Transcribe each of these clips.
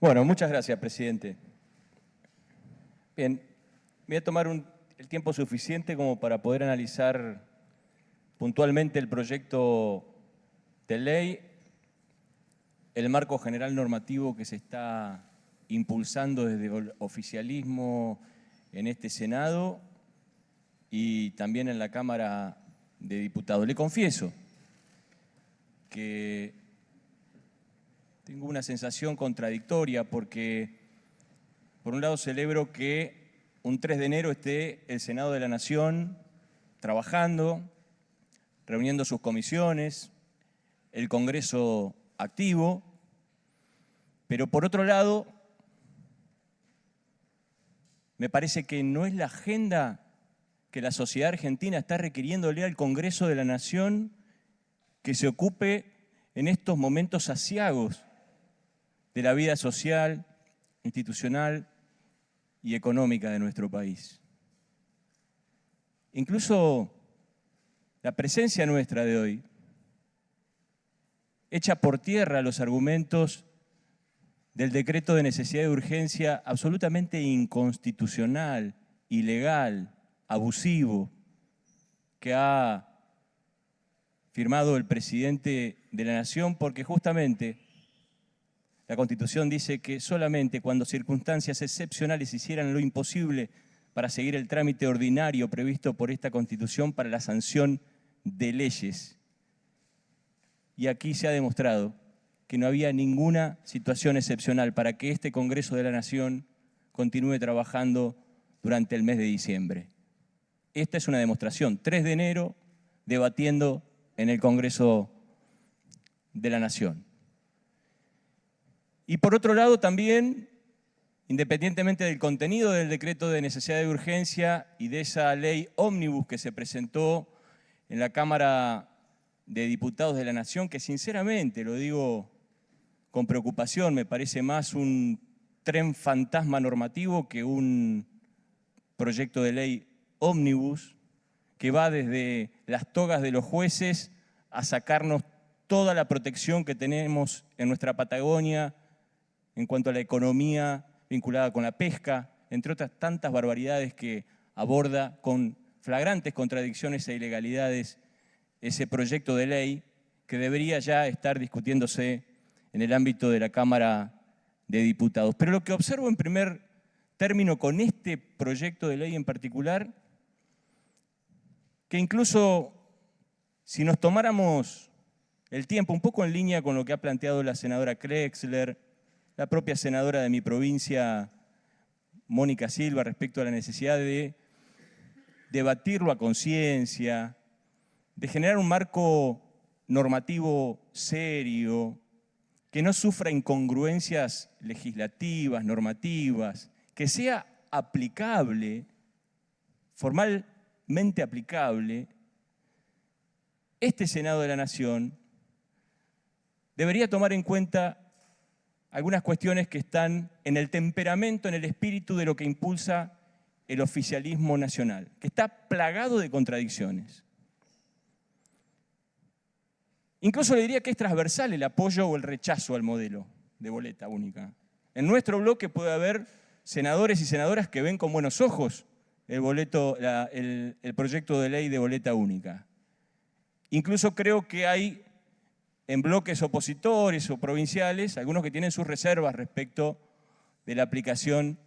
Bueno, muchas gracias, presidente. Bien, voy a tomar el tiempo suficiente como para poder analizar puntualmente el proyecto de ley, el marco general normativo que se está impulsando desde el oficialismo en este Senado y también en la Cámara de Diputados. Le confieso que tengo una sensación contradictoria porque, por un lado, celebro que un 3 de enero esté el Senado de la Nación trabajando, reuniendo sus comisiones, el Congreso activo, pero por otro lado, me parece que no es la agenda que la sociedad argentina está requiriéndole al Congreso de la Nación que se ocupe en estos momentos aciagos de la vida social, institucional y económica de nuestro país. Incluso la presencia nuestra de hoy echa por tierra los argumentos del decreto de necesidad de urgencia absolutamente inconstitucional, ilegal, abusivo, que ha firmado el presidente de la Nación, porque justamente la Constitución dice que solamente cuando circunstancias excepcionales hicieran lo imposible para seguir el trámite ordinario previsto por esta Constitución para la sanción de leyes. Y aquí se ha demostrado que no había ninguna situación excepcional para que este Congreso de la Nación continúe trabajando durante el mes de diciembre. Esta es una demostración. 3 de enero, debatiendo en el Congreso de la Nación. Y por otro lado también, independientemente del contenido del decreto de necesidad de urgencia y de esa ley ómnibus que se presentó en la Cámara de Diputados de la Nación, que sinceramente, lo digo con preocupación, me parece más un tren fantasma normativo que un proyecto de ley ómnibus que va desde las togas de los jueces a sacarnos toda la protección que tenemos en nuestra Patagonia en cuanto a la economía vinculada con la pesca, entre otras tantas barbaridades que aborda con flagrantes contradicciones e ilegalidades ese proyecto de ley que debería ya estar discutiéndose en el ámbito de la Cámara de Diputados. Pero lo que observo en primer término con este proyecto de ley en particular, que incluso si nos tomáramos el tiempo, un poco en línea con lo que ha planteado la senadora Krexler, la propia senadora de mi provincia, Mónica Silva, respecto a la necesidad de debatirlo a conciencia, de generar un marco normativo serio, que no sufra incongruencias legislativas, normativas, que sea aplicable, formalmente aplicable. Este Senado de la Nación debería tomar en cuenta algunas cuestiones que están en el temperamento, en el espíritu de lo que impulsa el oficialismo nacional, que está plagado de contradicciones. Incluso le diría que es transversal el apoyo o el rechazo al modelo de boleta única. En nuestro bloque puede haber senadores y senadoras que ven con buenos ojos el proyecto de ley de boleta única. Incluso creo que hay en bloques opositores o provinciales algunos que tienen sus reservas respecto de la aplicación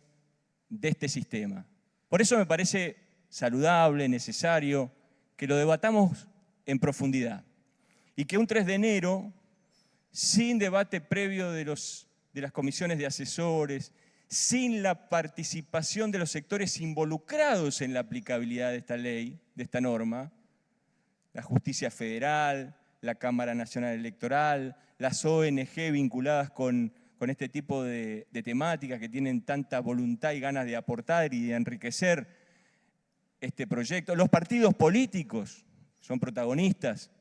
de este sistema. Por eso me parece saludable, necesario, que lo debatamos en profundidad. Y que un 3 de enero, sin debate previo de las comisiones de asesores, sin la participación de los sectores involucrados en la aplicabilidad de esta ley, de esta norma, la Justicia Federal, la Cámara Nacional Electoral, las ONG vinculadas con este tipo de temáticas que tienen tanta voluntad y ganas de aportar y de enriquecer este proyecto. Los partidos políticos son protagonistas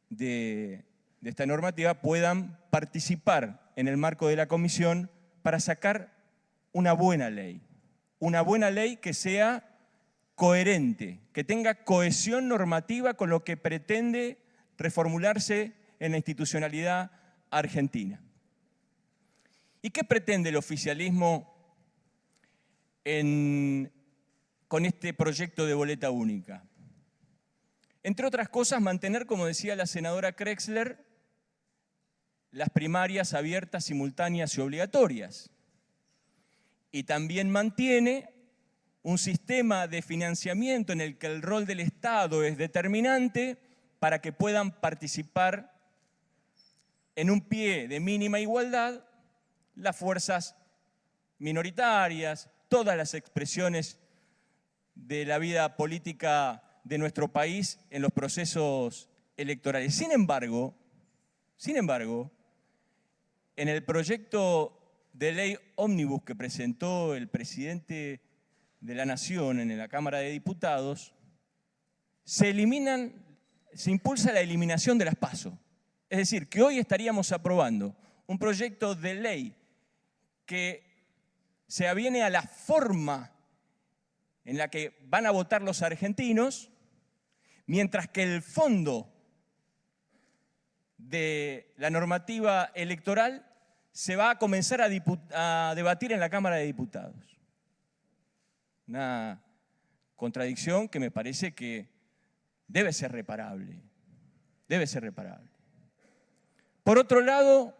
de esta normativa, puedan participar en el marco de la comisión para sacar una buena ley que sea coherente, que tenga cohesión normativa con lo que pretende reformularse en la institucionalidad argentina. ¿Y qué pretende el oficialismo con este proyecto de boleta única? Entre otras cosas, mantener, como decía la senadora Krexler, las primarias abiertas, simultáneas y obligatorias. Y también mantiene un sistema de financiamiento en el que el rol del Estado es determinante para que puedan participar en un pie de mínima igualdad las fuerzas minoritarias, todas las expresiones de la vida política de nuestro país en los procesos electorales. Sin embargo, en el proyecto de ley ómnibus que presentó el presidente de la Nación en la Cámara de Diputados, se impulsa la eliminación de las PASO. Es decir, que hoy estaríamos aprobando un proyecto de ley que se aviene a la forma en la que van a votar los argentinos, mientras que el fondo de la normativa electoral se va a comenzar a debatir en la Cámara de Diputados. Una contradicción que me parece que debe ser reparable. Debe ser reparable. Por otro lado,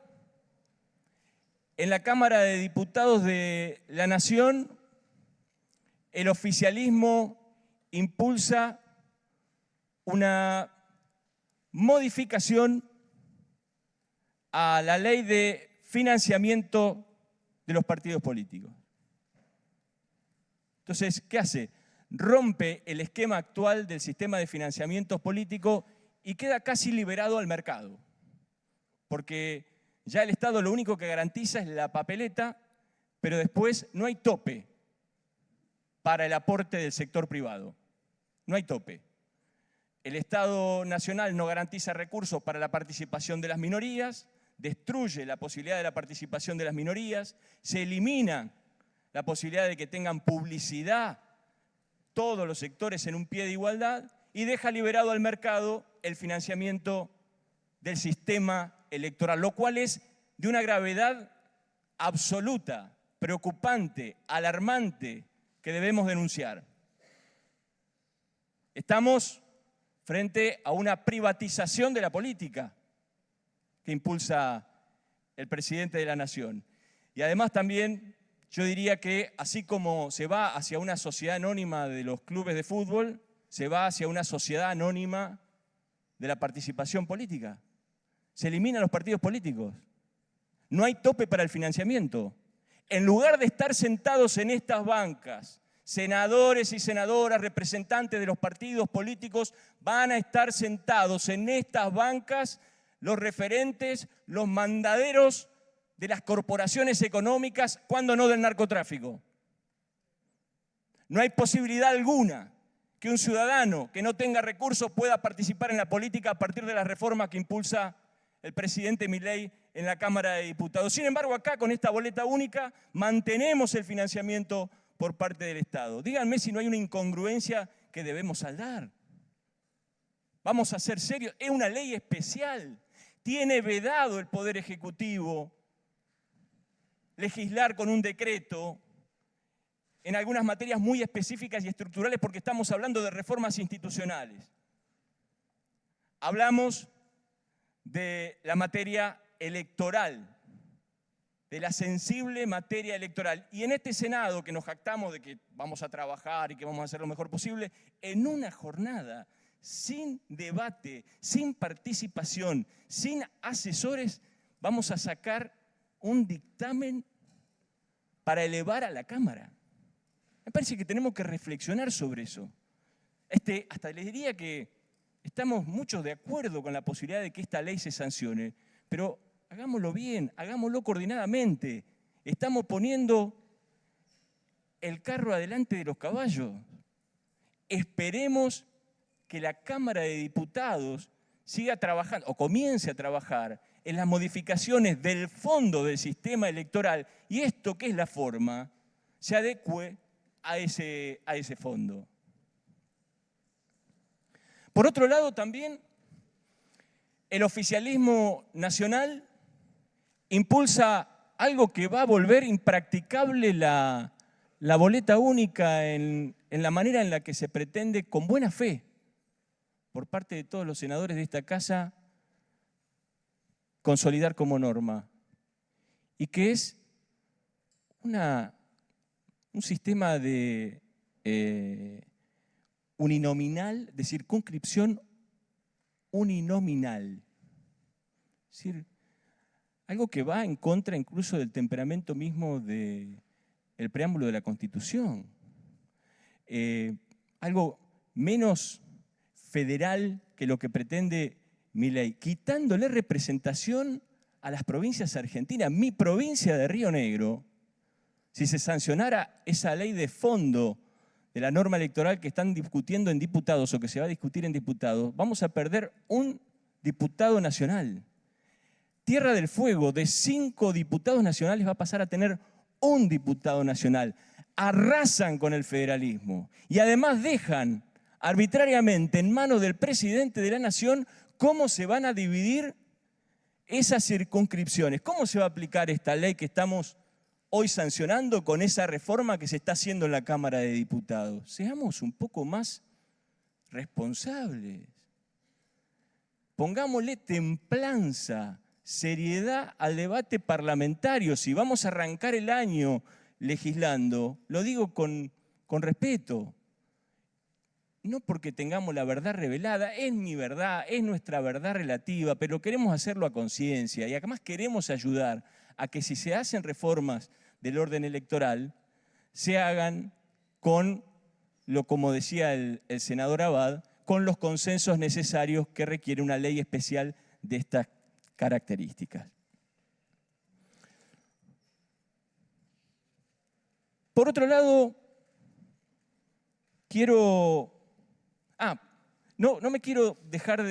en la Cámara de Diputados de la Nación, el oficialismo impulsa una modificación a la ley de financiamiento de los partidos políticos. Entonces, ¿qué hace? Rompe el esquema actual del sistema de financiamiento político y queda casi liberado al mercado. Porque ya el Estado lo único que garantiza es la papeleta, pero después no hay tope para el aporte del sector privado. No hay tope. El Estado Nacional no garantiza recursos para la participación de las minorías, destruye la posibilidad de la participación de las minorías, se elimina la posibilidad de que tengan publicidad todos los sectores en un pie de igualdad y deja liberado al mercado el financiamiento del sistema electoral, lo cual es de una gravedad absoluta, preocupante, alarmante, que debemos denunciar. Estamos frente a una privatización de la política que impulsa el presidente de la Nación. Y además también yo diría que así como se va hacia una sociedad anónima de los clubes de fútbol, se va hacia una sociedad anónima de la participación política. Se eliminan los partidos políticos. No hay tope para el financiamiento. En lugar de estar sentados en estas bancas, senadores y senadoras, representantes de los partidos políticos, van a estar sentados en estas bancas los referentes, los mandaderos de las corporaciones económicas, cuando no del narcotráfico. No hay posibilidad alguna que un ciudadano que no tenga recursos pueda participar en la política a partir de las reformas que impulsa el presidente Milei en la Cámara de Diputados. Sin embargo, acá con esta boleta única mantenemos el financiamiento por parte del Estado. Díganme si no hay una incongruencia que debemos saldar. Vamos a ser serios. Es una ley especial. Tiene vedado el Poder Ejecutivo legislar con un decreto en algunas materias muy específicas y estructurales porque estamos hablando de reformas institucionales. Hablamos de la materia electoral, de la sensible materia electoral. Y en este Senado, que nos jactamos de que vamos a trabajar y que vamos a hacer lo mejor posible, en una jornada sin debate, sin participación, sin asesores, vamos a sacar un dictamen para elevar a la Cámara. Me parece que tenemos que reflexionar sobre eso. Hasta les diría que estamos muchos de acuerdo con la posibilidad de que esta ley se sancione, pero hagámoslo bien, hagámoslo coordinadamente. Estamos poniendo el carro adelante de los caballos. Esperemos que la Cámara de Diputados siga trabajando, o comience a trabajar, en las modificaciones del fondo del sistema electoral, y esto, que es la forma, se adecue a ese fondo. Por otro lado, también el oficialismo nacional impulsa algo que va a volver impracticable la boleta única en la manera en la que se pretende, con buena fe, por parte de todos los senadores de esta casa, consolidar como norma, y que es un sistema de uninominal, de circunscripción uninominal. Es decir, algo que va en contra incluso del temperamento mismo del preámbulo de la Constitución. Algo menos federal que lo que pretende Milei, quitándole representación a las provincias argentinas. Mi provincia de Río Negro, si se sancionara esa ley de fondo de la norma electoral que están discutiendo en diputados o que se va a discutir en diputados, vamos a perder un diputado nacional. Tierra del Fuego, de 5 diputados nacionales, va a pasar a tener un diputado nacional. Arrasan con el federalismo y además dejan arbitrariamente en manos del presidente de la Nación cómo se van a dividir esas circunscripciones, cómo se va a aplicar esta ley que estamos hoy sancionando con esa reforma que se está haciendo en la Cámara de Diputados. Seamos un poco más responsables. Pongámosle templanza, seriedad al debate parlamentario. Si vamos a arrancar el año legislando, lo digo con respeto, no porque tengamos la verdad revelada, es mi verdad, es nuestra verdad relativa, pero queremos hacerlo a conciencia y además queremos ayudar a que si se hacen reformas del orden electoral, se hagan con, como decía el senador Abad, con los consensos necesarios que requiere una ley especial de estas características. Por otro lado, no quiero dejar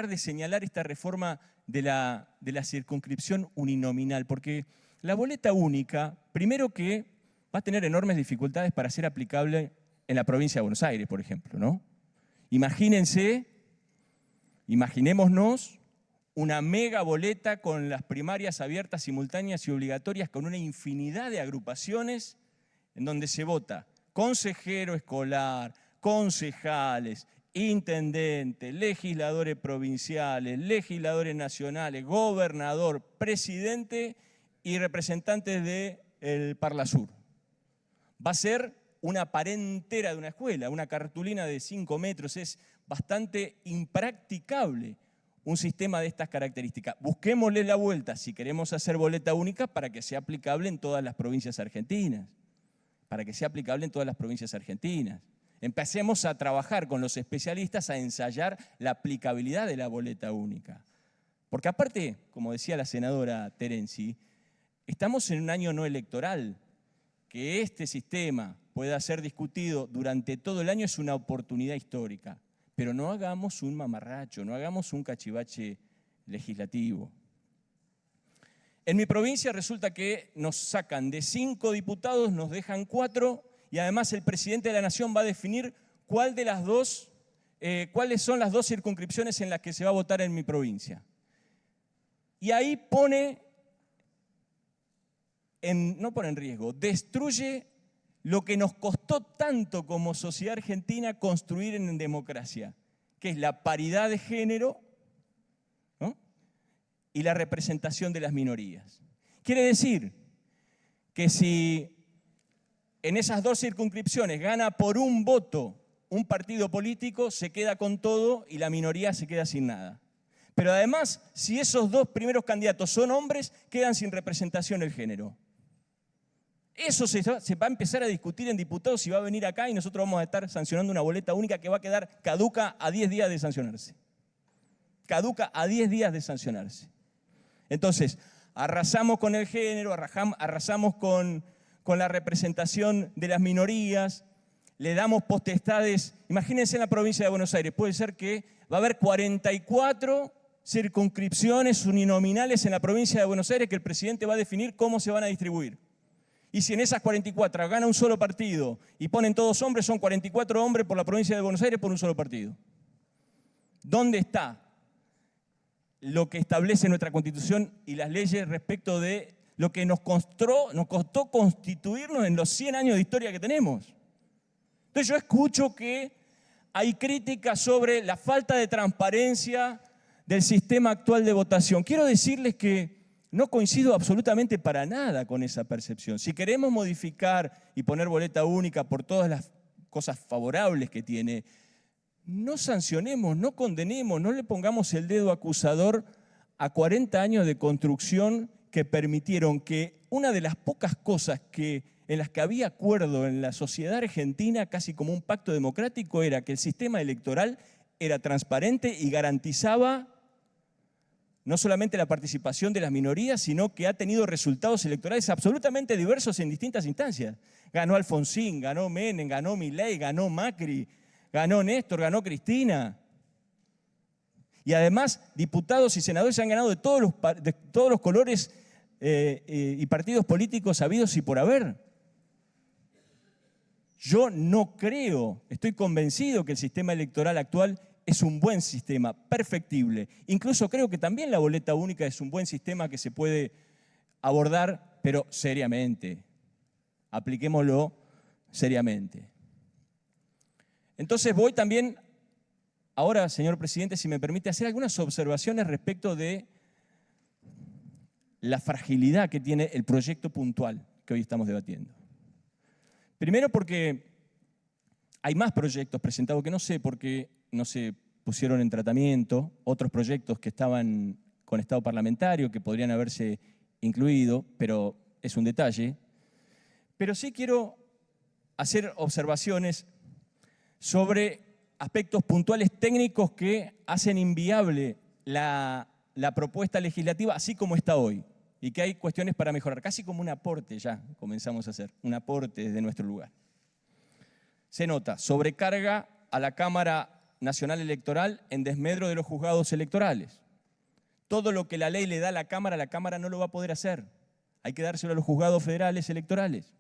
de señalar esta reforma de la circunscripción uninominal, porque la boleta única, primero que va a tener enormes dificultades para ser aplicable en la provincia de Buenos Aires, por ejemplo, ¿no? Imaginémonos una mega boleta con las primarias abiertas, simultáneas y obligatorias, con una infinidad de agrupaciones en donde se vota consejero escolar, concejales, intendentes, legisladores provinciales, legisladores nacionales, gobernador, presidente y representantes del Parlasur. Va a ser una pared entera de una escuela, una cartulina de 5 metros. Es bastante impracticable un sistema de estas características. Busquémosle la vuelta si queremos hacer boleta única para que sea aplicable en todas las provincias argentinas. Empecemos a trabajar con los especialistas a ensayar la aplicabilidad de la boleta única. Porque aparte, como decía la senadora Terenzi, estamos en un año no electoral. Que este sistema pueda ser discutido durante todo el año es una oportunidad histórica. Pero no hagamos un mamarracho, no hagamos un cachivache legislativo. En mi provincia resulta que nos sacan de 5 diputados, nos dejan 4, y además el presidente de la Nación va a definir cuáles son las 2 circunscripciones en las que se va a votar en mi provincia. Y ahí no pone en riesgo, destruye lo que nos costó tanto como sociedad argentina construir en democracia, que es la paridad de género, ¿no? Y la representación de las minorías. Quiere decir que si en esas 2 circunscripciones gana por un voto un partido político, se queda con todo y la minoría se queda sin nada. Pero además, si esos 2 primeros candidatos son hombres, quedan sin representación el género. Eso se va a empezar a discutir en diputados y va a venir acá y nosotros vamos a estar sancionando una boleta única que va a quedar caduca a 10 días de sancionarse. Entonces, arrasamos con el género, arrasamos con la representación de las minorías, le damos potestades. Imagínense en la provincia de Buenos Aires, puede ser que va a haber 44 circunscripciones uninominales en la provincia de Buenos Aires que el presidente va a definir cómo se van a distribuir. Y si en esas 44 gana un solo partido y ponen todos hombres, son 44 hombres por la provincia de Buenos Aires por un solo partido. ¿Dónde está lo que establece nuestra Constitución y las leyes respecto de lo que nos costó constituirnos en los 100 años de historia que tenemos. Entonces yo escucho que hay críticas sobre la falta de transparencia del sistema actual de votación. Quiero decirles que no coincido absolutamente para nada con esa percepción. Si queremos modificar y poner boleta única por todas las cosas favorables que tiene, no sancionemos, no condenemos, no le pongamos el dedo acusador a 40 años de construcción que permitieron que una de las pocas cosas en las que había acuerdo en la sociedad argentina, casi como un pacto democrático, era que el sistema electoral era transparente y garantizaba no solamente la participación de las minorías, sino que ha tenido resultados electorales absolutamente diversos en distintas instancias. Ganó Alfonsín, ganó Menem, ganó Milei, ganó Macri, ganó Néstor, ganó Cristina. Y además, diputados y senadores han ganado de todos los colores y partidos políticos habidos y por haber. Yo no creo, estoy convencido que el sistema electoral actual es un buen sistema, perfectible. Incluso creo que también la boleta única es un buen sistema que se puede abordar, pero seriamente. Apliquémoslo seriamente. Entonces voy también, ahora, señor presidente, si me permite, hacer algunas observaciones respecto de la fragilidad que tiene el proyecto puntual que hoy estamos debatiendo. Primero porque hay más proyectos presentados que no sé por qué no se pusieron en tratamiento, otros proyectos que estaban con estado parlamentario, que podrían haberse incluido, pero es un detalle. Pero sí quiero hacer observaciones sobre aspectos puntuales técnicos que hacen inviable la propuesta legislativa así como está hoy, y que hay cuestiones para mejorar, casi como un aporte ya comenzamos a hacer, un aporte desde nuestro lugar. Se nota sobrecarga a la Cámara Nacional Electoral en desmedro de los juzgados electorales. Todo lo que la ley le da a la Cámara no lo va a poder hacer. Hay que dárselo a los juzgados federales electorales.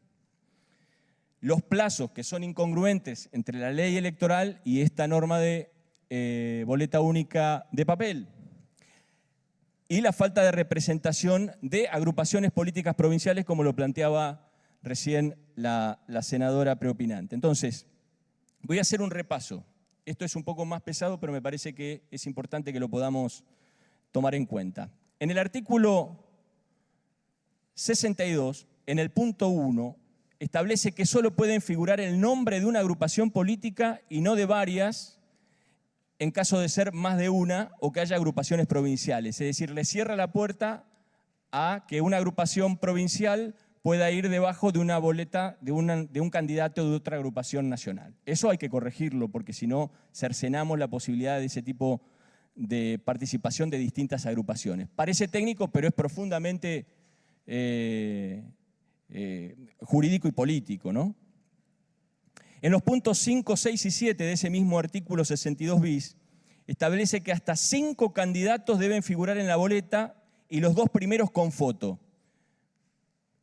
Los plazos que son incongruentes entre la ley electoral y esta norma de boleta única de papel. Y la falta de representación de agrupaciones políticas provinciales, como lo planteaba recién la senadora preopinante. Entonces, voy a hacer un repaso. Esto es un poco más pesado, pero me parece que es importante que lo podamos tomar en cuenta. En el artículo 62, en el punto 1, establece que solo pueden figurar el nombre de una agrupación política y no de varias, en caso de ser más de una o que haya agrupaciones provinciales. Es decir, le cierra la puerta a que una agrupación provincial pueda ir debajo de una boleta de un candidato de otra agrupación nacional. Eso hay que corregirlo, porque si no, cercenamos la posibilidad de ese tipo de participación de distintas agrupaciones. Parece técnico, pero es profundamente jurídico y político, ¿no? En los puntos 5, 6 y 7 de ese mismo artículo 62 bis, establece que hasta 5 candidatos deben figurar en la boleta y los 2 primeros con foto.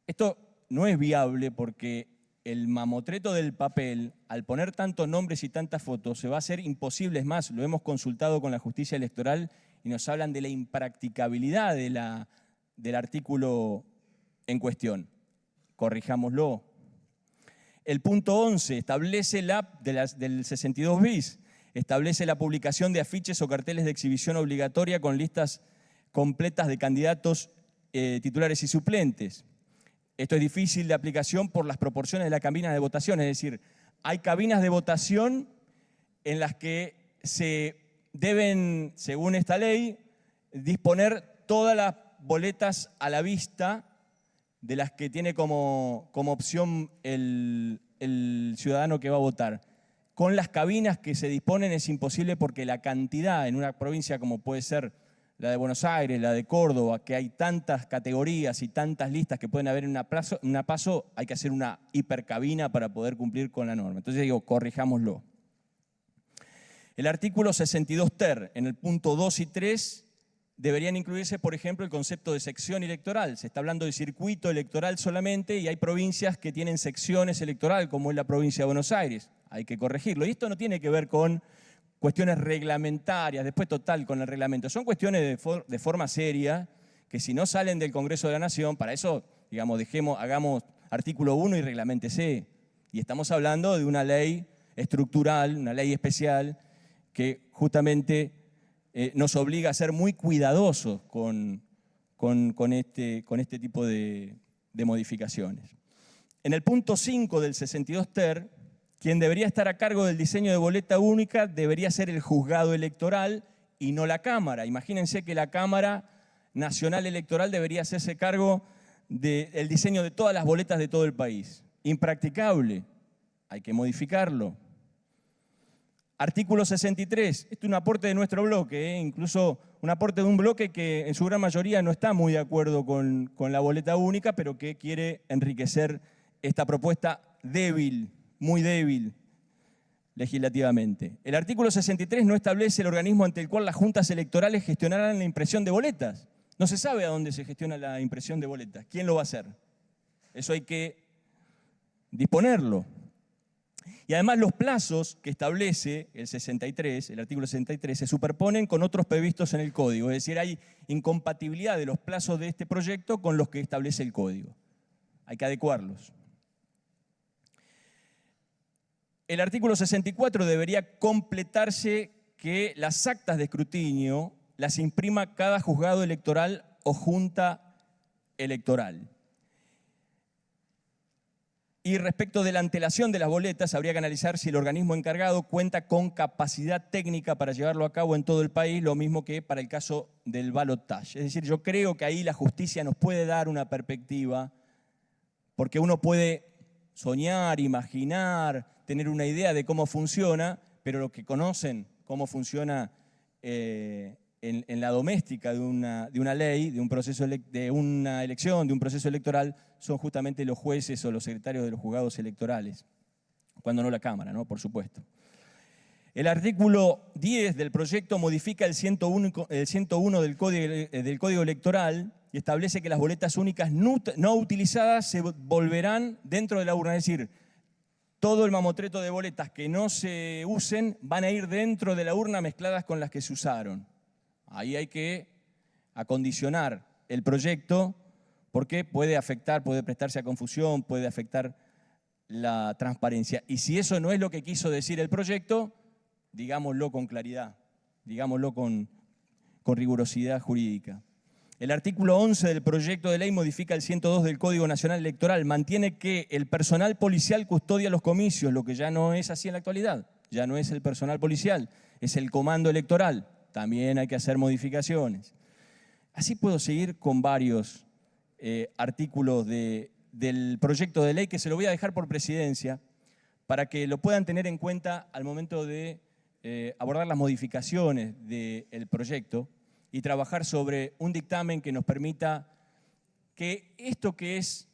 Esto no es viable porque el mamotreto del papel, al poner tantos nombres y tantas fotos, se va a hacer imposible. Es más, lo hemos consultado con la justicia electoral y nos hablan de la impracticabilidad del artículo en cuestión. Corrijámoslo. El punto 11 establece del 62 bis, establece la publicación de afiches o carteles de exhibición obligatoria con listas completas de candidatos titulares y suplentes. Esto es difícil de aplicación por las proporciones de la cabina de votación, es decir, hay cabinas de votación en las que se deben, según esta ley, disponer todas las boletas a la vista de las que tiene como opción el ciudadano que va a votar. Con las cabinas que se disponen es imposible porque la cantidad en una provincia como puede ser la de Buenos Aires, la de Córdoba, que hay tantas categorías y tantas listas que pueden haber en una PASO, hay que hacer una hipercabina para poder cumplir con la norma. Entonces digo, corrijámoslo. El artículo 62 ter, en el punto 2 y 3, deberían incluirse, por ejemplo, el concepto de sección electoral. Se está hablando de circuito electoral solamente y hay provincias que tienen secciones electorales, como es la provincia de Buenos Aires. Hay que corregirlo. Y esto no tiene que ver con cuestiones reglamentarias, después total con el reglamento. Son cuestiones de forma seria que si no salen del Congreso de la Nación, para eso, digamos, hagamos artículo 1 y reglamentese. Y estamos hablando de una ley estructural, una ley especial, que justamente nos obliga a ser muy cuidadosos con este tipo de modificaciones. En el punto 5 del 62 ter, quien debería estar a cargo del diseño de boleta única debería ser el juzgado electoral y no la Cámara. Imagínense que la Cámara Nacional Electoral debería hacerse cargo del diseño de todas las boletas de todo el país. Impracticable, hay que modificarlo. Artículo 63, este es un aporte de nuestro bloque, incluso un aporte de un bloque que en su gran mayoría no está muy de acuerdo con la boleta única, pero que quiere enriquecer esta propuesta débil, muy débil legislativamente. El artículo 63 no establece el organismo ante el cual las juntas electorales gestionarán la impresión de boletas. No se sabe a dónde se gestiona la impresión de boletas. ¿Quién lo va a hacer? Eso hay que disponerlo. Y además los plazos que establece el 63, el artículo 63, se superponen con otros previstos en el Código. Es decir, hay incompatibilidad de los plazos de este proyecto con los que establece el Código. Hay que adecuarlos. El artículo 64 debería completarse que las actas de escrutinio las imprima cada juzgado electoral o junta electoral. Y respecto de la antelación de las boletas, habría que analizar si el organismo encargado cuenta con capacidad técnica para llevarlo a cabo en todo el país, lo mismo que para el caso del balotaje. Es decir, yo creo que ahí la justicia nos puede dar una perspectiva, porque uno puede soñar, imaginar, tener una idea de cómo funciona, pero los que conocen cómo funciona en la doméstica de una ley, de un proceso de una elección, de un proceso electoral, son justamente los jueces o los secretarios de los juzgados electorales, cuando no la Cámara, ¿no? Por supuesto. El artículo 10 del proyecto modifica el 101 del Código Electoral y establece que las boletas únicas no utilizadas se volverán dentro de la urna, es decir, todo el mamotreto de boletas que no se usen van a ir dentro de la urna mezcladas con las que se usaron. Ahí hay que acondicionar el proyecto porque puede afectar, puede prestarse a confusión, puede afectar la transparencia. Y si eso no es lo que quiso decir el proyecto, digámoslo con claridad, digámoslo con rigurosidad jurídica. El artículo 11 del proyecto de ley modifica el 102 del Código Nacional Electoral. Mantiene que el personal policial custodia los comicios, lo que ya no es así en la actualidad. Ya no es el personal policial, es el comando electoral. También hay que hacer modificaciones. Así puedo seguir con varios artículos del proyecto de ley que se lo voy a dejar por presidencia para que lo puedan tener en cuenta al momento de abordar las modificaciones del proyecto y trabajar sobre un dictamen que nos permita que esto que es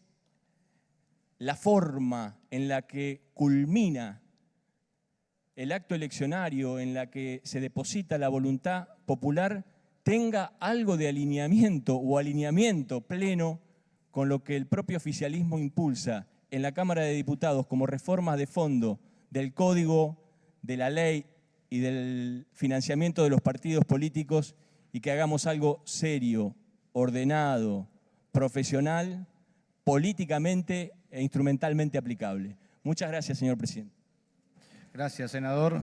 la forma en la que culmina el acto eleccionario, en la que se deposita la voluntad popular, tenga algo de alineamiento o alineamiento pleno con lo que el propio oficialismo impulsa en la Cámara de Diputados como reformas de fondo del Código, de la ley y del financiamiento de los partidos políticos, y que hagamos algo serio, ordenado, profesional, políticamente e instrumentalmente aplicable. Muchas gracias, señor presidente. Gracias, senador.